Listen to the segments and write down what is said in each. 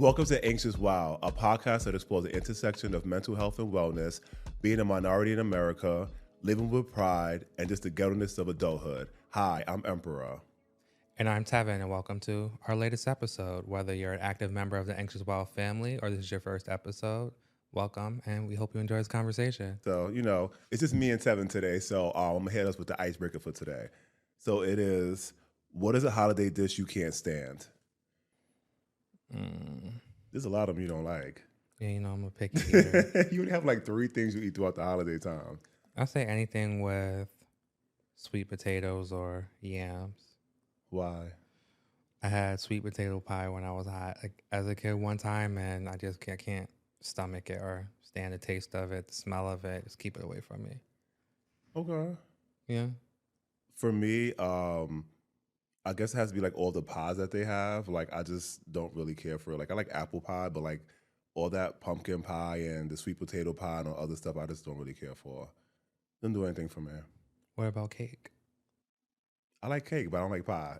Welcome to Anxious Wow, a podcast that explores the intersection of mental health and wellness, being a minority in America, living with pride, and just the ghetto-ness of adulthood. Hi, I'm Emperor. And I'm Tevin, and welcome to our latest episode. Whether you're an active member of the Anxious Wild family or this is your first episode, welcome, and we hope you enjoy this conversation. So, it's just me and Tevin today, so I'm going to hit us with the icebreaker for today. So it is, what is a holiday dish you can't stand? There's a lot of them you don't like. Yeah, I'm a picky eater. You only have like 3 things you eat throughout the holiday time. I'll say anything with sweet potatoes or yams. Why? I had sweet potato pie when I was as a kid one time, and I just can't stomach it or stand the taste of it, the smell of it. Just keep it away from me. Okay. Yeah. For me, I guess it has to be like all the pies that they have. Like, I just don't really care for it. Like, I like apple pie, but like all that pumpkin pie and the sweet potato pie and all other stuff, I just don't really care for. Doesn't do anything for me. What about cake? I like cake, but I don't like pie.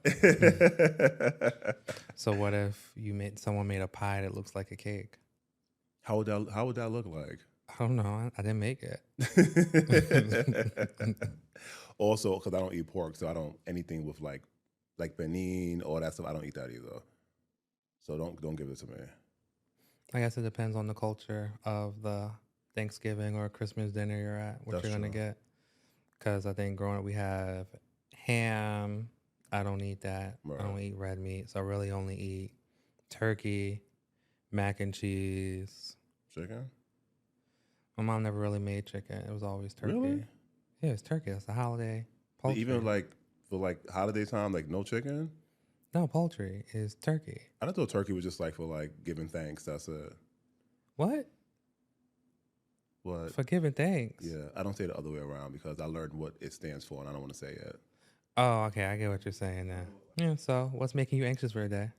So what if someone made a pie that looks like a cake? How would that look like? I don't know. I didn't make it. Also, because I don't eat pork, so I don't anything with like benin, all that stuff. I don't eat that either. So don't give it to me. I guess it depends on the culture of the Thanksgiving or Christmas dinner you're at, what That's you're going to get. Because I think growing up we have ham. I don't eat that. Right. I don't eat red meat. So I really only eat turkey, mac and cheese. Chicken? My mom never really made chicken. It was always turkey. Really? Yeah, it's turkey. That's the holiday poultry. Even like for like holiday time, like no chicken? No, poultry is turkey. I thought turkey was just like for like giving thanks. That's it. What? What? For giving thanks. Yeah, I don't say the other way around because I learned what it stands for and I don't want to say it. Oh, okay. I get what you're saying now. Yeah, so what's making you anxious for a day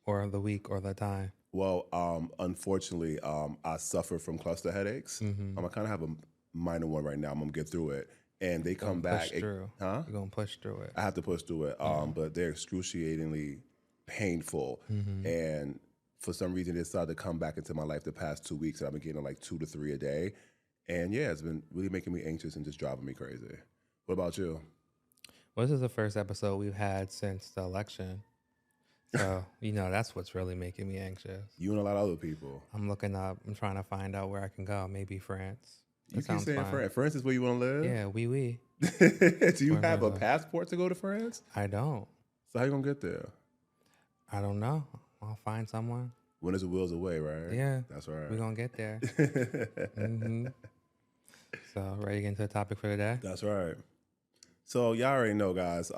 or the week or the time? Well, unfortunately, I suffer from cluster headaches. Mm-hmm. I kind of have a minor one right now. I'm going to get through it. And they come back. Push through. Huh? You're going to push through it. I have to push through it. But they're excruciatingly painful. Mm-hmm. And for some reason, it started to come back into my life the past 2 weeks. And I've been getting like 2 to 3 a day. And yeah, it's been really making me anxious and just driving me crazy. What about you? Well, this is the first episode we've had since the election. So, that's what's really making me anxious. You and a lot of other people. I'm looking up. I'm trying to find out where I can go. Maybe France. You keep saying France. France is where you want to live? Yeah, oui. Do you have a passport to go to France? I don't. So how you going to get there? I don't know. I'll find someone. When is the wheels away, right? Yeah. That's right. We're going to get there. Mm-hmm. So, ready to get into the topic for today? That's right. So y'all already know, guys,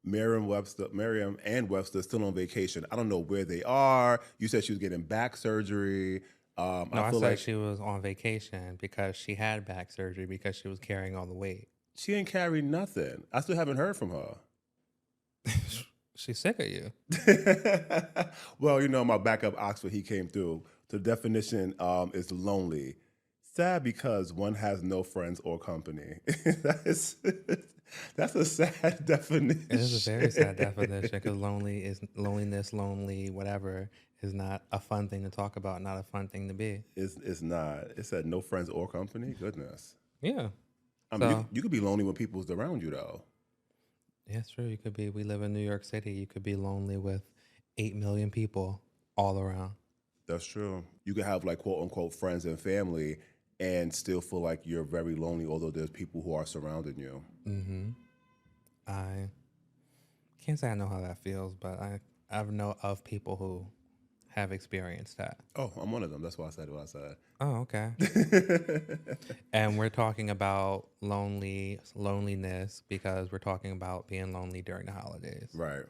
Merriam and Webster still on vacation. I don't know where they are. You said she was getting back surgery. No, I said she was on vacation because she had back surgery because she was carrying all the weight. She ain't carried nothing. I still haven't heard from her. She's sick of you. Well, my backup Oxford, he came through. The definition is lonely. Sad because one has no friends or company. That's a sad definition. It is a very sad definition because loneliness, lonely, whatever, is not a fun thing to talk about, not a fun thing to be. It's not. It said no friends or company. Goodness. Yeah. I mean, you could be lonely when people's around you, though. Yeah, it's true. You could be. We live in New York City. You could be lonely with 8 million people all around. That's true. You could have like quote unquote friends and family and still feel like you're very lonely, although there's people who are surrounding you. Mm-hmm. I can't say I know how that feels, but I know of people who have experienced that. Oh, I'm one of them. That's why I said what I said. Oh, okay. And we're talking about loneliness because we're talking about being lonely during the holidays. Right.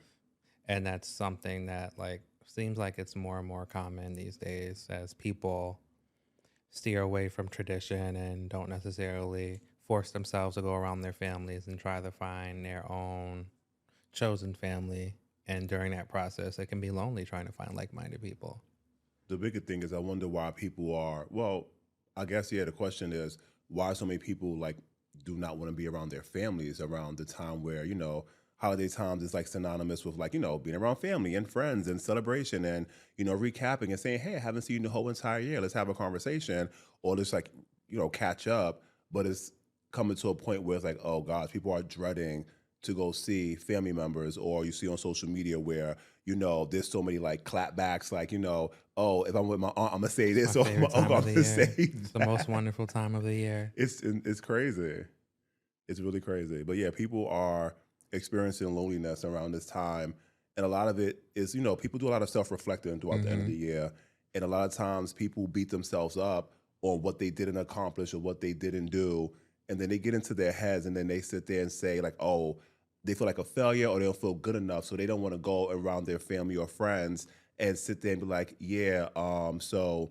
And that's something that seems like it's more and more common these days as people steer away from tradition and don't necessarily force themselves to go around their families and try to find their own chosen family. And during that process, it can be lonely trying to find like-minded people. The bigger thing is I wonder why people are, well, I guess, the question is why so many people do not want to be around their families around the time where, holiday times is like synonymous with like, being around family and friends and celebration and, recapping and saying, hey, I haven't seen you the whole entire year. Let's have a conversation or just like, catch up. But it's coming to a point where it's like, oh gosh, people are dreading to go see family members, or you see on social media where, there's so many like clapbacks, like, oh, if I'm with my aunt, I'm gonna say It's my this, or my favorite time uncle, I'm of the gonna year. say It's the most that. wonderful time of the year. It's crazy. It's really crazy. But yeah, people are experiencing loneliness around this time. And a lot of it is, people do a lot of self reflecting throughout the end of Mm-hmm. the year. And a lot of times people beat themselves up on what they didn't accomplish or what they didn't do. And then they get into their heads and then they sit there and say, like, oh, they feel like a failure or they don't feel good enough. So they don't want to go around their family or friends and sit there and be like, yeah, so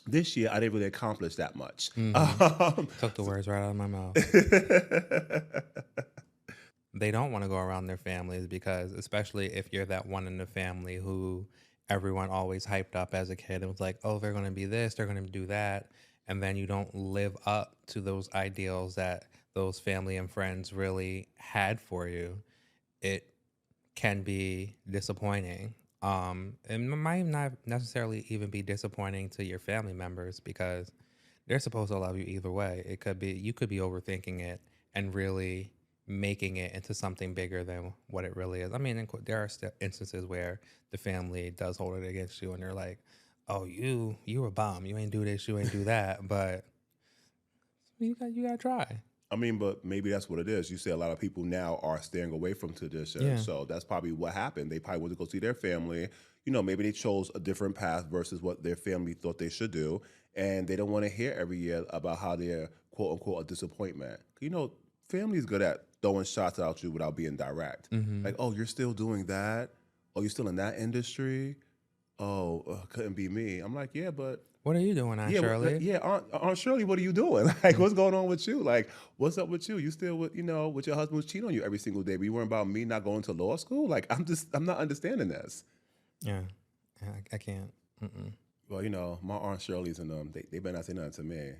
this year I didn't really accomplish that much. Mm-hmm. Took the words right out of my mouth. They don't want to go around their families because, especially if you're that one in the family who everyone always hyped up as a kid, it was like, oh, they're going to be this, they're going to do that. And then you don't live up to those ideals that those family and friends really had for you. It can be disappointing. And it might not necessarily even be disappointing to your family members because they're supposed to love you either way. It could be you could be overthinking it and really making it into something bigger than what it really is. I mean, there are instances where the family does hold it against you, and they're like, "Oh, you a bum. You ain't do this. You ain't do that." But you gotta try. I mean, but maybe that's what it is. You say a lot of people now are staying away from tradition. Yeah. So that's probably what happened. They probably went to go see their family. Maybe they chose a different path versus what their family thought they should do. And they don't want to hear every year about how they're quote unquote a disappointment. Family's good at throwing shots out you without being direct. Hmm. Like, oh, you're still doing that? Oh, you're still in that industry? Oh, couldn't be me. I'm like, yeah, but What are you doing, Aunt yeah, Shirley? yeah, Aunt Shirley, what are you doing? Like, what's going on with you? Like, what's up with you? You still with with your husband who's cheating on you every single day? But you weren't about me not going to law school? Like, I'm not understanding this. Yeah, I can't. Mm-mm. Well, my Aunt Shirley's and them, they better not say nothing to me.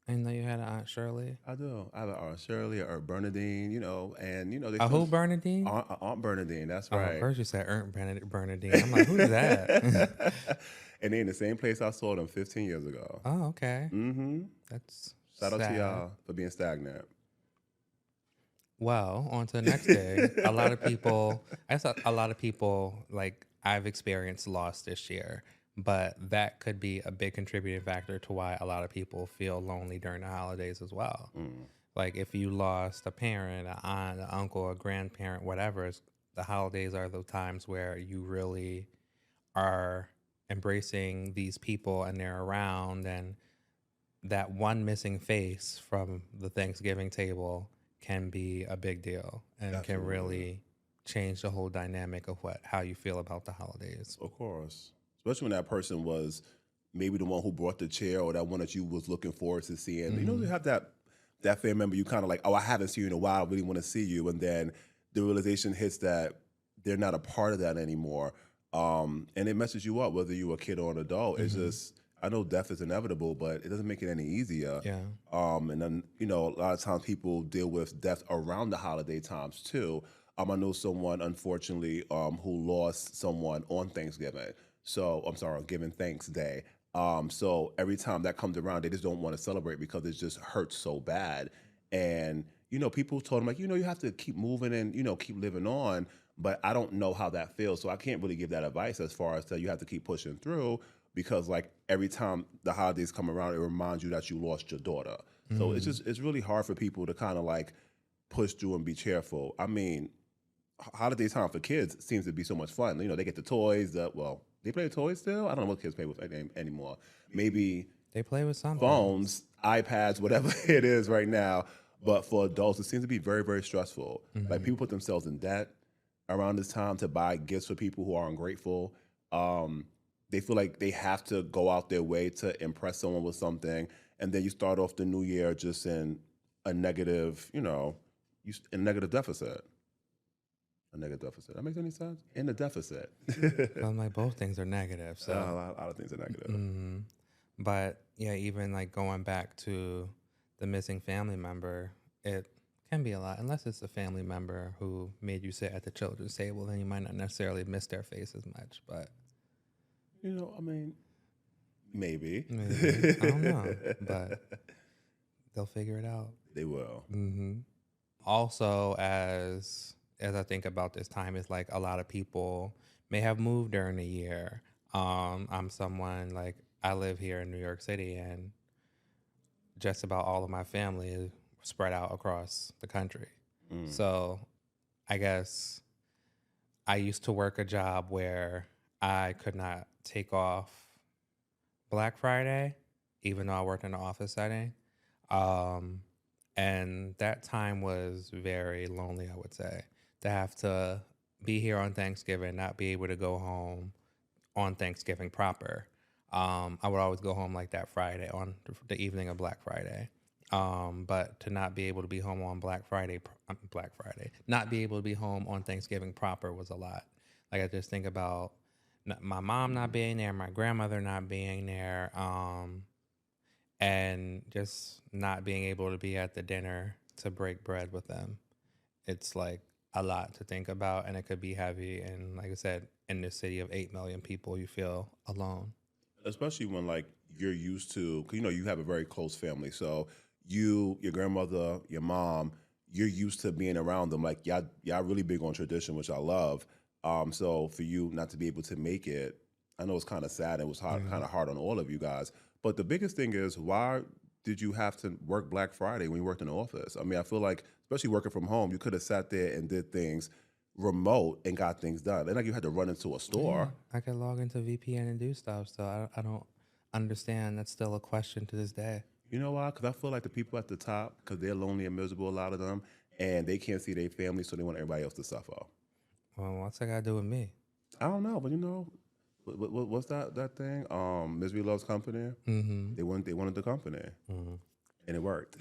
I didn't know you had an Aunt Shirley. I do. I have an Aunt Shirley or Bernadine, and they A feel who Bernadine? Aunt Bernadine. That's Oh, right. first you said Bernadine. I'm like, who's that? And they in the same place I saw them 15 years ago. Oh, okay. Mm-hmm. That's Shout out to sad. y'all for being stagnant. Well, on to the next day. A lot of people, I saw a lot of people like I've experienced loss this year, but that could be a big contributing factor to why a lot of people feel lonely during the holidays as well. Mm. Like if you lost a parent, an aunt, an uncle, a grandparent, whatever, the holidays are the times where you really are embracing these people and they're around, and that one missing face from the Thanksgiving table can be a big deal and can Absolutely. really change the whole dynamic of how you feel about the holidays. Of course. Especially when that person was maybe the one who brought the chair or that one that you was looking forward to seeing. You Hmm. have that family member you kind of like, oh, I haven't seen you in a while. I really want to see you. And then the realization hits that they're not a part of that anymore. And it messes you up, whether you're a kid or an adult. It's Hmm. just, I know death is inevitable, but it doesn't make it any easier. Yeah. And then, a lot of times people deal with death around the holiday times too. I know someone, unfortunately, who lost someone on Thanksgiving. So, I'm sorry, on Giving Thanks Day. So every time that comes around, they just don't want to celebrate because it just hurts so bad. And, people told them, like, you have to keep moving and, keep living on. But I don't know how that feels. So I can't really give that advice as far as that you have to keep pushing through because, like, every time the holidays come around, it reminds you that you lost your daughter. So Hmm. it's really hard for people to kind of like push through and be cheerful. I mean, holiday time for kids seems to be so much fun. They get the toys. Well, they play with toys still. I don't know what kids play with anymore. Maybe They play with some things. phones, iPads, whatever it is right now. But for adults, it seems to be very, very stressful. Like Hmm. people put themselves in debt around this time to buy gifts for people who are ungrateful. Um, they feel like they have to go out their way to impress someone with something, and then you start off the new year just in a negative, in a negative deficit. A negative deficit. That makes any sense? In a deficit. So I'm like, both things are negative. So, A lot of things are negative. hmm but yeah, even like going back to the missing family member, it Can be a lot, unless it's a family member who made you sit at the children's table. Then you might not necessarily miss their face as much, but I mean, maybe. maybe I don't know, but they'll figure it out. They will. Hmm. Also, as I think about this time, is like a lot of people may have moved during the year. I'm someone like I live here in New York City, and just about all of my family is spread out across the country. Mm. So I guess I used to work a job where I could not take off Black Friday, even though I worked in an office setting. Um, and that time was very lonely, I would say, to have to be here on Thanksgiving, not be able to go home on Thanksgiving proper. I would always go home like that Friday on the evening of Black Friday. But to not be able to be home on Black Friday, not be able to be home on Thanksgiving proper was a lot. Like I just think about my mom not being there, my grandmother not being there, and just not being able to be at the dinner to break bread with them. It's like a lot to think about, and it could be heavy. And like I said, in this city of 8 million people, you feel alone. Especially when like you're used to, 'cause, you have a very close family. So you, your grandmother, your mom, you're used to being around them. Like y'all really big on tradition, which I love. So for you not to be able to make it, I know it's kind of sad. It was hard, Mm. kind of hard on all of you guys. But the biggest thing is, why did you have to work Black Friday when you worked in the office? I mean, I feel like, especially working from home, you could have sat there and did things remote and got things done. And like you had to run into a Yeah, store. I could log into VPN and do stuff. So I don't understand. That's still a question to this day. You know why? Because I feel like the people at the top, because they're lonely and miserable, a lot of them, and they can't see their family, so they want everybody else to suffer. Well, what's that got to do with me? I don't know, but what's that thing? Misery loves company. Mm-hmm. They wanted the company, Mm-hmm. and it worked.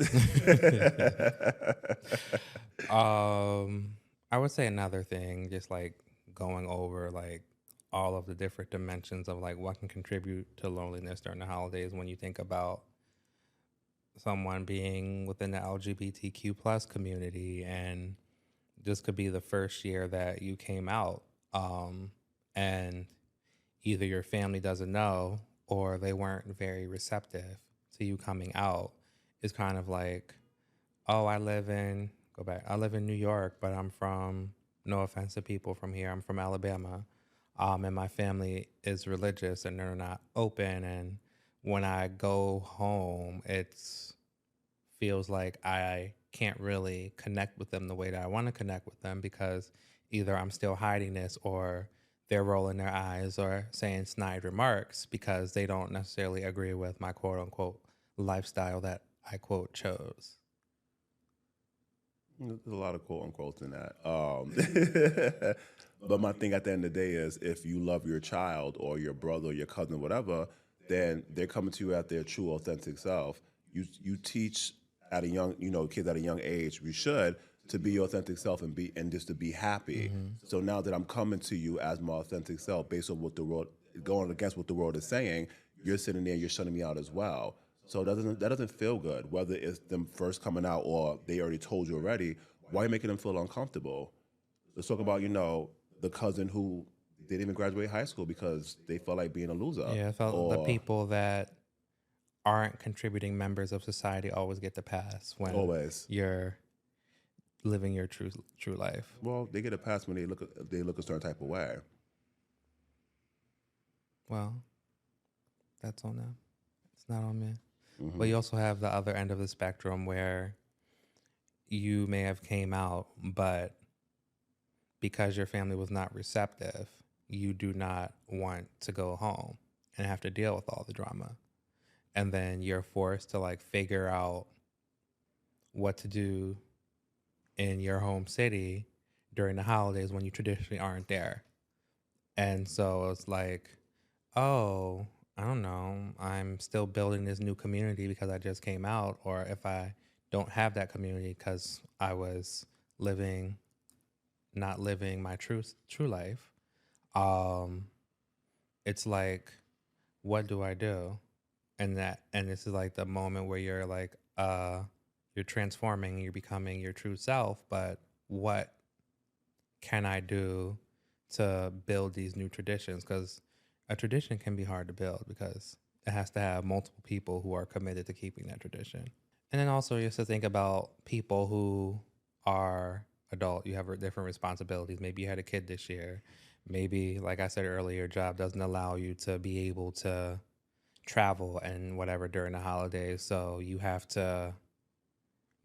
I would say another thing, just like going over like all of the different dimensions of like what can contribute to loneliness during the holidays when you think about someone being within the LGBTQ plus community, and this could be the first year that you came out, and either your family doesn't know or they weren't very receptive to you coming out. Is kind of like, oh, I live in New York, but I'm from, no offense to people from here, I'm from Alabama. And my family is religious and they're not open. And when I go home, it's feels like I can't really connect with them the way that I want to connect with them, because either I'm still hiding this or they're rolling their eyes or saying snide remarks because they don't necessarily agree with my quote unquote lifestyle that I quote chose. There's a lot of quote unquotes in that. But my thing at the end of the day is, if you love your child or your brother or your cousin, whatever, then they're coming to you at their true, authentic self. You teach at a young, kids at a young age, we should, to be your authentic self and just to be happy. Mm-hmm. So now that I'm coming to you as my authentic self, based on what the world, going against what the world is saying, you're sitting there, you're shutting me out as well. So that doesn't feel good. Whether it's them first coming out or they already told you already, why are you making them feel uncomfortable? Let's talk about the cousin who didn't even graduate high school because they felt like being a loser. Yeah, I felt the Or people that aren't contributing members of society always get the pass when always, you're living your true life. well, they get a pass when they look a certain type of way. Well, that's on them. It's not on me. But Hmm. you also have the other end of the spectrum where you may have came out, but because your family was not receptive, you do not want to go home and have to deal with all the drama. And then you're forced to like figure out what to do in your home city during the holidays when you traditionally aren't there. And so it's like, oh, I don't know, I'm still building this new community because I just came out, or if I don't have that community because I was living not living my true life, um it's like, what do I do? And this is like the moment where you're like, you're transforming, you're becoming your true self, but what can I do to build these new traditions? Because a tradition can be hard to build because it has to have multiple people who are committed to keeping that tradition. And then also you have to think about people who are adult. You have different responsibilities. Maybe you had a kid this year. Maybe, like I said earlier, your job doesn't allow you to be able to travel and whatever during the holidays. So you have to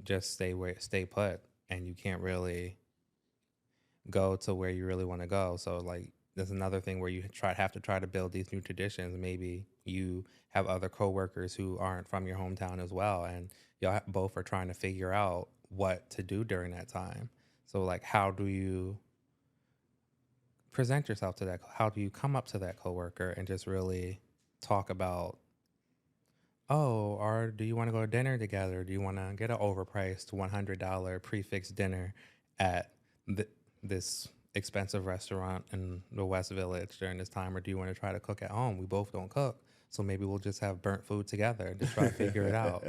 just stay put, and you can't really go to where you really want to go. So like there's another thing where you have to try to build these new traditions. Maybe you have other coworkers who aren't from your hometown as well, and y'all both are trying to figure out what to do during that time. So like, how do you present yourself to that? How do you come up to that coworker and just really talk about, oh, or do you want to go to dinner together? Do you want to get an overpriced $100 prefix dinner at th- this expensive restaurant in the West Village during this time? Or do you want to try to cook at home? We both don't cook. So maybe we'll just have burnt food together and just try to figure it out.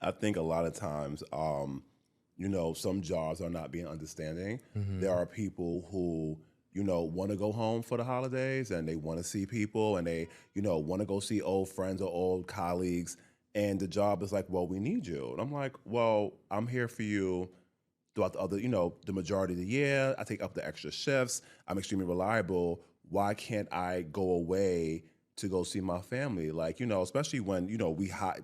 I think a lot of times, some jobs are not being understanding. There Mm-hmm. are people who, want to go home for the holidays and they want to see people and they, want to go see old friends or old colleagues. And the job is like, well, we need you. And I'm like, well, I'm here for you throughout the other, the majority of the year. I take up the extra shifts. I'm extremely reliable. Why can't I go away to go see my family? Like, especially when,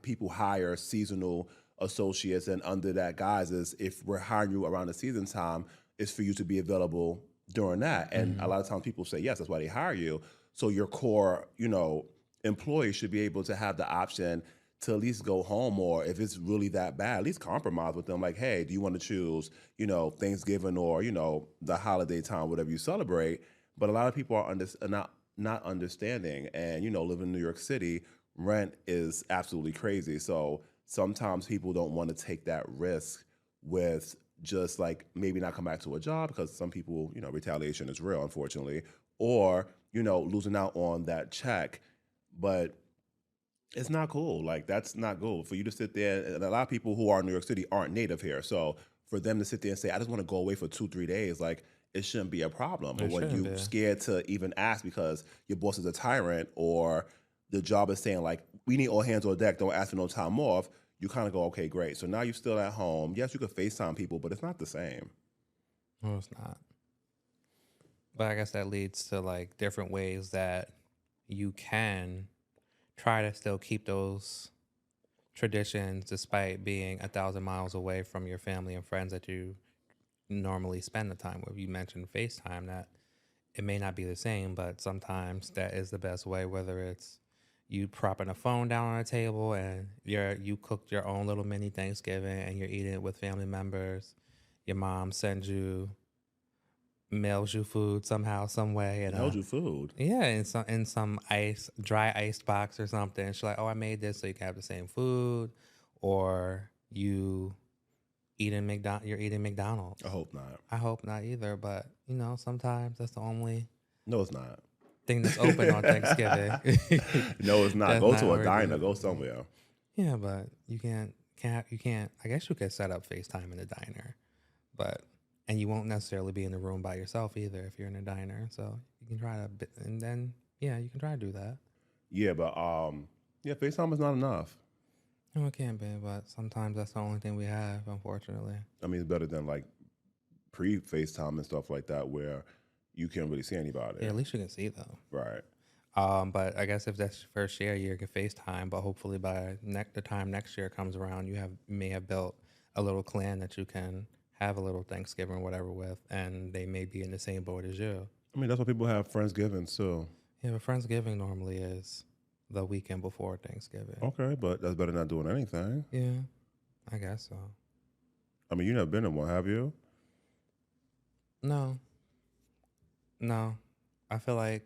people hire seasonal associates and under that guise is if we're hiring you around the season time, it's for you to be available during that. And a Mm-hmm. lot of times people say, yes, that's why they hire you. So your core, employees should be able to have the option to at least go home, or if it's really that bad, at least compromise with them. Like, hey, do you want to choose, Thanksgiving or the holiday time, whatever you celebrate? But a lot of people are not understanding, and living in New York City, rent is absolutely crazy. So sometimes people don't want to take that risk with just like maybe not come back to a job because some people, retaliation is real, unfortunately, or losing out on that check. But it's not cool. Like that's not cool for you to sit there. And a lot of people who are in New York City aren't native here, so for them to sit there and say, "I just want to go away for 2 3 days," like it shouldn't be a problem. But It when shouldn't you be. scared to even ask because your boss is a tyrant or the job is saying like, "We need all hands on deck. Don't ask for no time off." You kind of go, "Okay, great." So now you're still at home. Yes, you could FaceTime people, but it's not the same. No, it's not. But I guess that leads to like different ways that you can try to still keep those traditions despite being 1,000 miles away from your family and friends that you normally spend the time with. You mentioned FaceTime, that it may not be the same, but sometimes that is the best way, whether it's you propping a phone down on a table and you cooked your own little mini Thanksgiving and you're eating it with family members. Your mom sends you mails you food somehow, some way, and Held you food. yeah, in some dry iced box or something. She's like, "Oh, I made this so you can have the same food," or you're eating I McDonald's. hope not. I hope not either, but sometimes that's the only No, it's not. thing that's open on Thanksgiving. No, it's not. That's Go not to what a we're diner. doing. Go somewhere. Yeah, but you can't. I guess you could set up FaceTime in the diner, but and you won't necessarily be in the room by yourself either if you're in a diner. So you can try to, and then yeah, you can try to do that. Yeah, but yeah, FaceTime is not enough. No, it can be, but sometimes that's the only thing we have, unfortunately. I mean, it's better than like pre FaceTime and stuff like that where you can't really see anybody. Yeah, at least you can see though. Right. But I guess if that's your first year, you can FaceTime. But hopefully by the time next year comes around, you may have built a little clan that you can have a little Thanksgiving or whatever with, and they may be in the same boat as you. I mean, that's why people have Friendsgiving too. Yeah, but Friendsgiving normally is the weekend before Thanksgiving. Okay, but that's better than not doing anything. Yeah, I guess so. I mean, you never been in one, have you? No, no. I feel like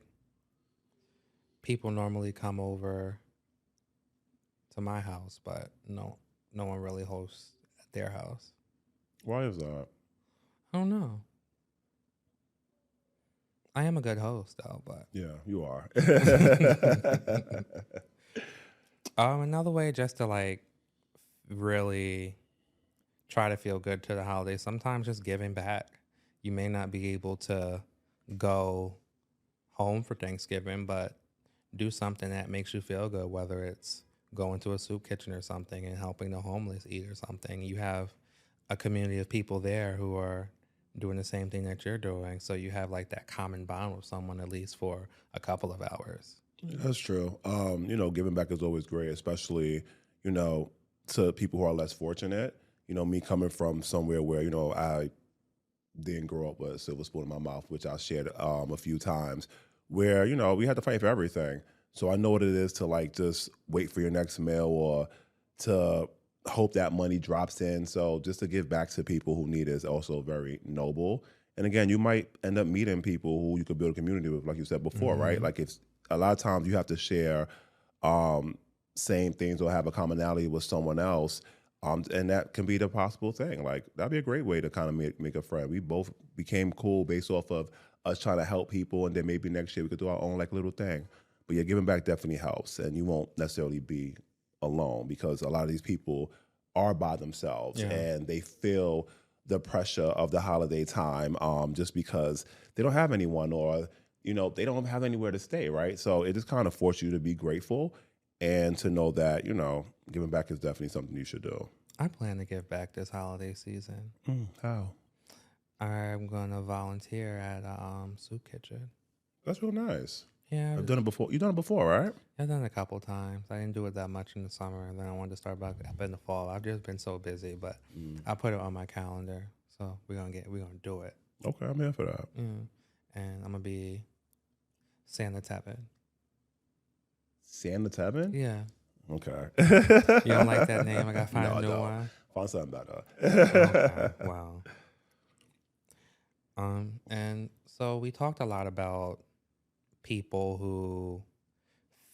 people normally come over to my house, but no one really hosts at their house. Why is that? I don't know. I am a good host though, but Yeah, you are. another way just to like really try to feel good to the holidays. Sometimes just giving back. You may not be able to go home for Thanksgiving, but do something that makes you feel good, whether it's going to a soup kitchen or something and helping the homeless eat or something. You have a community of people there who are doing the same thing that you're doing. So you have like that common bond with someone at least for a couple of hours. That's true. Giving back is always great, especially, you know, to people who are less fortunate. Me coming from somewhere where, I didn't grow up with a silver spoon in my mouth, which I shared a few times, where, we had to fight for everything. So I know what it is to like just wait for your next meal or to hope that money drops in. So just to give back to people who need it is also very noble. And again, you might end up meeting people who you could build a community with, like you said before, right? Hmm. Like it's a lot of times you have to share um, same things or have a commonality with someone else. And that can be the possible thing. Like that'd be a great way to kind of make a friend. We both became cool based off of us trying to help people, and then maybe next year we could do our own like little thing. But yeah, giving back definitely helps, and you won't necessarily be alone because a lot of these people are by themselves Yeah. and they feel the pressure of the holiday time just because they don't have anyone or they don't have anywhere to stay, right? So it just kind of forces you to be grateful and to know that giving back is definitely something you should do. I plan to give back this holiday season. How? I'm going to volunteer at a soup kitchen. That's real nice. Yeah, I've done it before. You've done it before, right? I've done it a couple times. I didn't do it that much in the summer, and then I wanted to start back up in the fall. I've just been so busy, but Mm. I put it on my calendar, so we're gonna do it. Okay, I'm here for that. Mm. And I'm gonna be Santa Tevin. Santa Tevin? Yeah, Okay. you don't like that name? I gotta find No, a new no. one. Find something better. Okay, wow. And so we talked a lot about people who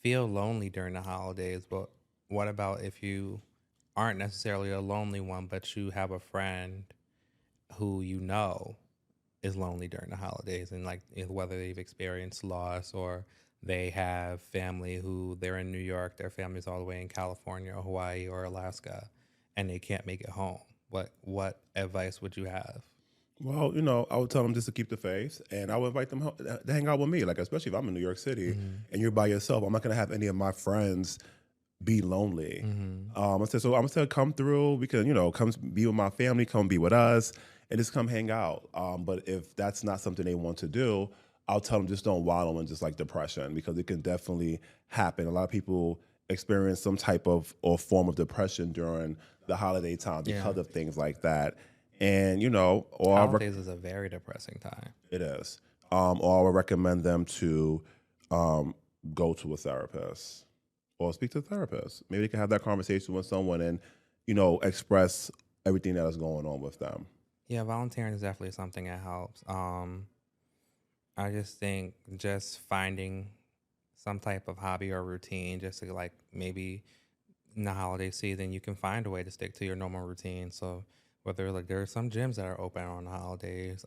feel lonely during the holidays, but what about if you aren't necessarily a lonely one, but you have a friend who you know is lonely during the holidays, and like whether they've experienced loss or they have family who they're in New York, their family's all the way in California or Hawaii or Alaska, and they can't make it home. What advice would you have? Well, I would tell them just to keep the faith, and I would invite them to hang out with me. Like, especially if I'm in New York City Hmm. and you're by yourself, I'm not gonna have any of my friends be lonely. Hmm. I said, so I'm gonna come through. We can, come be with my family, come be with us, and just come hang out. But if that's not something they want to do, I'll tell them just don't wallow in just like depression because it can definitely happen. A lot of people experience some type of or form of depression during the holiday time Yeah, because of things like that. And or holidays is a very depressing time. it is. Or I would recommend them to um, go to a therapist or speak to a therapist. Maybe they can have that conversation with someone and, express everything that is going on with them. Yeah, volunteering is definitely something that helps. I just think just finding some type of hobby or routine, just to like maybe in the holiday season, you can find a way to stick to your normal routine. So whether like there are some gyms that are open on the holidays.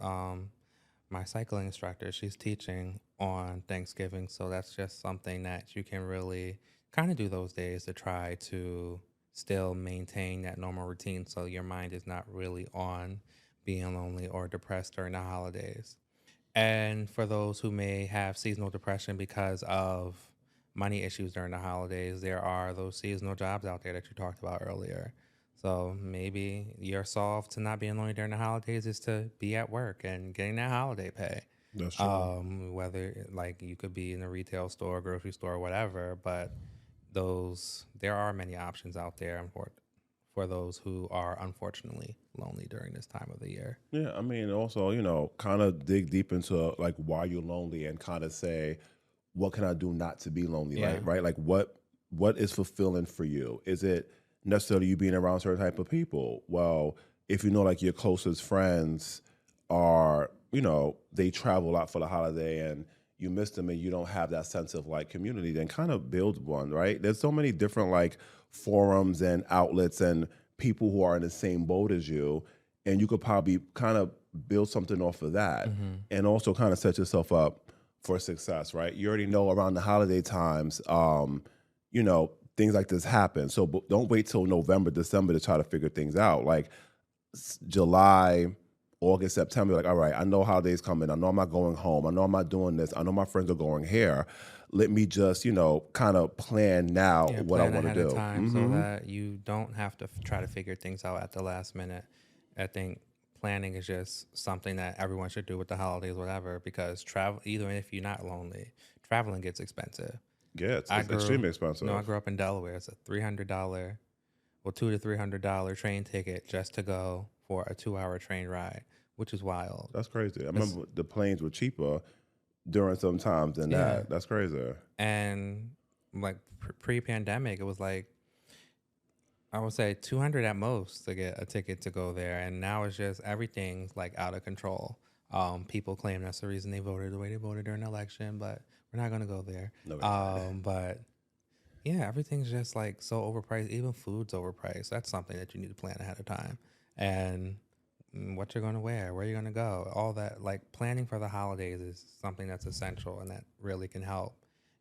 My cycling instructor, she's teaching on Thanksgiving, so that's just something that you can really kind of do those days to try to still maintain that normal routine, so your mind is not really on being lonely or depressed during the holidays. And for those who may have seasonal depression because of money issues during the holidays, there are those seasonal jobs out there that you talked about earlier. So maybe your solve to not being lonely during the holidays is to be at work and getting that holiday pay. That's true. Whether like you could be in a retail store, grocery store, whatever, but those there are many options out there for those who are unfortunately lonely during this time of the year. Yeah, I mean, also, kind of dig deep into like why you're lonely and kind of say, what can I do not to be lonely? Yeah. Like, right? Like, what is fulfilling for you? Is it necessarily you being around certain type of people? Well, if you know, like your closest friends are, they travel a lot for the holiday and you miss them and you don't have that sense of like community, then kind of build one, right? There's so many different like forums and outlets and people who are in the same boat as you, and you could probably kind of build something off of that Hmm. and also kind of set yourself up for success, right? You already know around the holiday times, things like this happen. So don't wait till November, December to try to figure things out. Like July, August, September, like, all right, I know holidays coming. I know I'm not going home. I know I'm not doing this. I know my friends are going here. Let me just, kind of plan now Yeah, what I plan want to ahead of do. time so that you don't have to try to figure things out at the last minute. I think planning is just something that everyone should do with the holidays, whatever, because travel, even if you're not lonely, traveling gets expensive. Yeah, I it's grew, extremely I expensive. grew up in Delaware. It's a $300, well, $200 to $300 train ticket just to go for a 2 hour train ride, which is wild. That's crazy. I It's, remember the planes were cheaper during some times than yeah. that. That's crazy. And like pre-pandemic, it was like I would say 200 at most to get a ticket to go there, and now it's just everything's like out of control. People claim that's the reason they voted the way they voted during the election, but we're not gonna go there. No, we're not. But yeah, everything's just like so overpriced. Even food's overpriced. That's something that you need to plan ahead of time, and what you're gonna wear, where you're gonna go, all that. Like planning for the holidays is something that's essential, and that really can help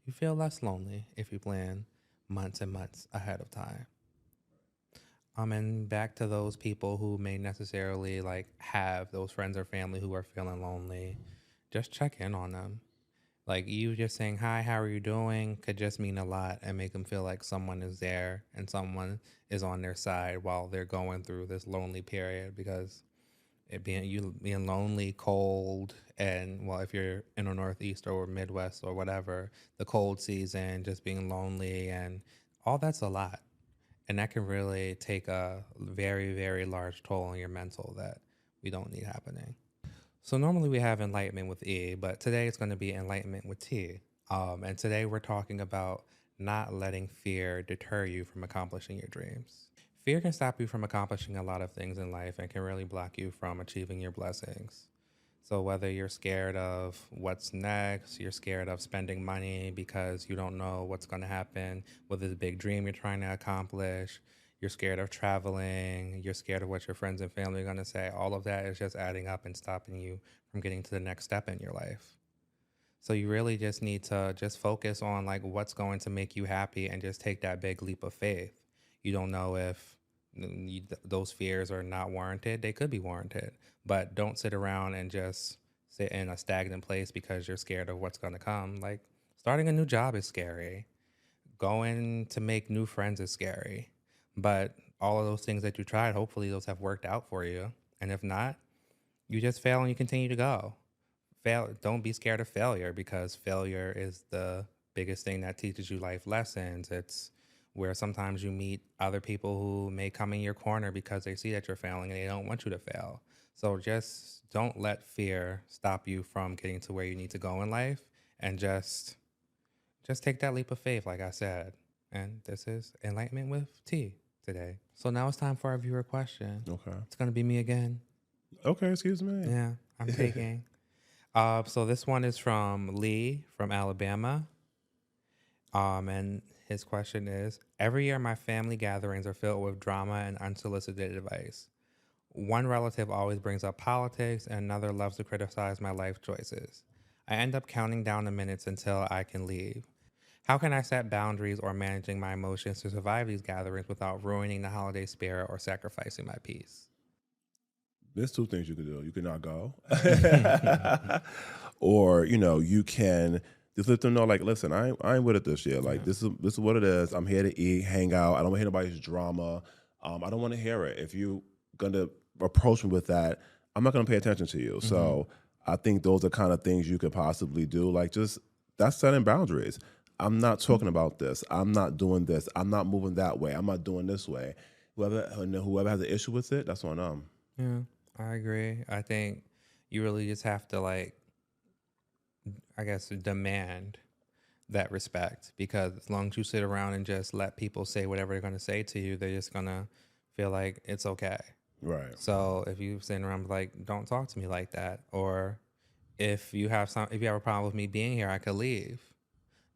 you feel less lonely if you plan months and months ahead of time. And back to those people who may necessarily like have those friends or family who are feeling lonely, just check in on them. Like you just saying hi, how are you doing could just mean a lot and make them feel like someone is there and someone is on their side while they're going through this lonely period. Because being lonely, cold, and well, if you're in the Northeast or Midwest or whatever, the cold season, just being lonely and all that's a lot, and that can really take a very, very large toll on your mental that we don't need happening. So normally we have enlightenment with E, but today it's going to be enlightenment with T. And today we're talking about not letting fear deter you from accomplishing your dreams. Fear can stop you from accomplishing a lot of things in life and can really block you from achieving your blessings. So whether you're scared of what's next, you're scared of spending money because you don't know what's going to happen with this big dream you're trying to accomplish, you're scared of traveling, you're scared of what your friends and family are going to say, all of that is just adding up and stopping you from getting to the next step in your life. So you really just need to just focus on like what's going to make you happy and just take that big leap of faith. You don't know if those fears are not warranted. They could be warranted, but don't sit around and just sit in a stagnant place because you're scared of what's going to come. Like starting a new job is scary. Going to make new friends is scary. But all of those things that you tried, hopefully those have worked out for you. And if not, you just fail and you continue to go. Don't be scared of failure because failure is the biggest thing that teaches you life lessons. It's where sometimes you meet other people who may come in your corner because they see that you're failing and they don't want you to fail. So just don't let fear stop you from getting to where you need to go in life, and just take that leap of faith like I said. And this is enlightenment with T today. So now it's time for our viewer question. Okay. It's going to be me again. Okay, excuse me. Yeah, I'm taking. So this one is from Lee from Alabama. And his question is: every year, my family gatherings are filled with drama and unsolicited advice. One relative always brings up politics, and another loves to criticize my life choices. I end up counting down the minutes until I can leave. How can I set boundaries or managing my emotions to survive these gatherings without ruining the holiday spirit or sacrificing my peace? There's two things you can do. You can not go, or you can just let them know, like, listen, I ain't with it this year. Like, Yeah. this is what it is. I'm here to eat, hang out. I don't want to hear nobody's drama. I don't want to hear it. If you gonna approach me with that, I'm not gonna pay attention to you. Mm-hmm. So I think those are kind of things you could possibly do. Like, just that's setting boundaries. I'm not talking about this. I'm not doing this. I'm not moving that way. I'm not doing this way. Whoever has an issue with it, that's on them. Yeah, I agree. I think you really just have to like, I guess, demand that respect, because as long as you sit around and just let people say whatever they're going to say to you, they're just going to feel like it's okay. Right. So if you sitting around like, don't talk to me like that, or if you have a problem with me being here, I could leave.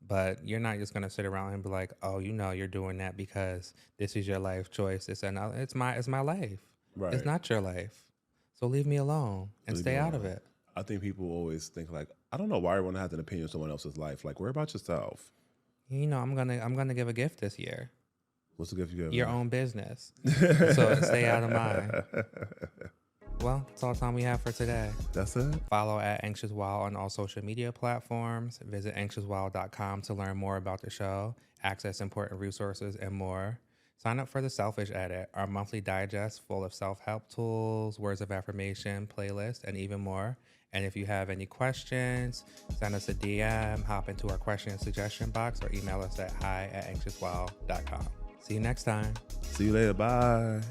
But you're not just gonna sit around and be like, oh, you're doing that because this is your life choice. It's my life. It's Right. not your life. So leave me alone and Leave me stay out of alone. it. I think people always think, like, I don't know why everyone has an opinion on someone else's life. Like, worry about yourself. I'm gonna give a gift this year. What's the gift you Your giving? own business. So stay out of mine. Well, that's all the time we have for today. That's it. Follow at Anxious Wild on all social media platforms. Visit anxiouswild.com to learn more about the show, access important resources, and more. Sign up for the Selfish Edit, our monthly digest full of self-help tools, words of affirmation, playlists, and even more. And if you have any questions, send us a DM, hop into our question and suggestion box, or email us at hi@anxiouswild.com. See you next time. See you later. Bye.